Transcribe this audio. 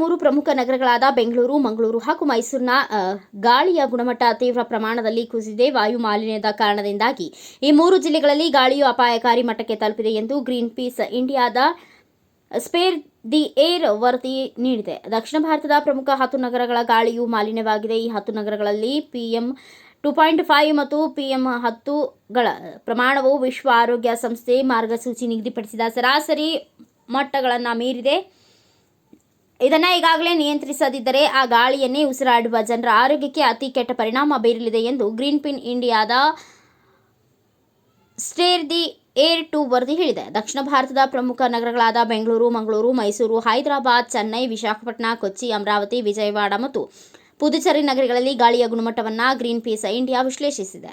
ಮೂರು ಪ್ರಮುಖ ನಗರಗಳಾದ ಬೆಂಗಳೂರು, ಮಂಗಳೂರು ಹಾಗೂ ಮೈಸೂರಿನ ಗಾಳಿಯ ಗುಣಮಟ್ಟ ತೀವ್ರ ಪ್ರಮಾಣದಲ್ಲಿ ಕುಸಿದಿದೆ. ವಾಯು ಮಾಲಿನ್ಯದ ಕಾರಣದಿಂದಾಗಿ ಈ ಮೂರು ಜಿಲ್ಲೆಗಳಲ್ಲಿ ಗಾಳಿಯು ಅಪಾಯಕಾರಿ ಮಟ್ಟಕ್ಕೆ ತಲುಪಿದೆ ಎಂದು ಗ್ರೀನ್ ಪೀಸ್ ಇಂಡಿಯಾದ ಸ್ಪೇರ್ ದಿ ಏರ್ ವರದಿ ನೀಡಿದೆ. ದಕ್ಷಿಣ ಭಾರತದ ಪ್ರಮುಖ 10 ನಗರಗಳ ಗಾಳಿಯು ಮಾಲಿನ್ಯವಾಗಿದೆ. ಈ 10 ನಗರಗಳಲ್ಲಿ PM 2.5 ಮತ್ತು PM 10ಗಳ ಪ್ರಮಾಣವು ವಿಶ್ವ ಆರೋಗ್ಯ ಸಂಸ್ಥೆ ಮಾರ್ಗಸೂಚಿ ನಿಗದಿಪಡಿಸಿದ ಸರಾಸರಿ ಮಟ್ಟಗಳನ್ನು ಮೀರಿದೆ. ಇದನ್ನು ಈಗಾಗಲೇ ನಿಯಂತ್ರಿಸದಿದ್ದರೆ ಆ ಗಾಳಿಯನ್ನೇ ಉಸಿರಾಡುವ ಜನರ ಆರೋಗ್ಯಕ್ಕೆ ಅತಿ ಕೆಟ್ಟ ಪರಿಣಾಮ ಬೀರಲಿದೆ ಎಂದು ಗ್ರೀನ್ ಪಿನ್ ಇಂಡಿಯಾದ ಸ್ಟೇರ್ ದಿ ಏರ್ 2 ವರದಿ ಹೇಳಿದೆ. ದಕ್ಷಿಣ ಭಾರತದ ಪ್ರಮುಖ ನಗರಗಳಾದ ಬೆಂಗಳೂರು, ಮಂಗಳೂರು, ಮೈಸೂರು, ಹೈದರಾಬಾದ್, ಚೆನ್ನೈ, ವಿಶಾಖಪಟ್ಟಣ, ಕೊಚ್ಚಿ, ಅಮರಾವತಿ, ವಿಜಯವಾಡ ಮತ್ತು ಪುದುಚೇರಿ ನಗರಗಳಲ್ಲಿ ಗಾಳಿಯ ಗುಣಮಟ್ಟವನ್ನು ಗ್ರೀನ್ ಪೀಸ್ ಇಂಡಿಯಾ ವಿಶ್ಲೇಷಿಸಿದೆ.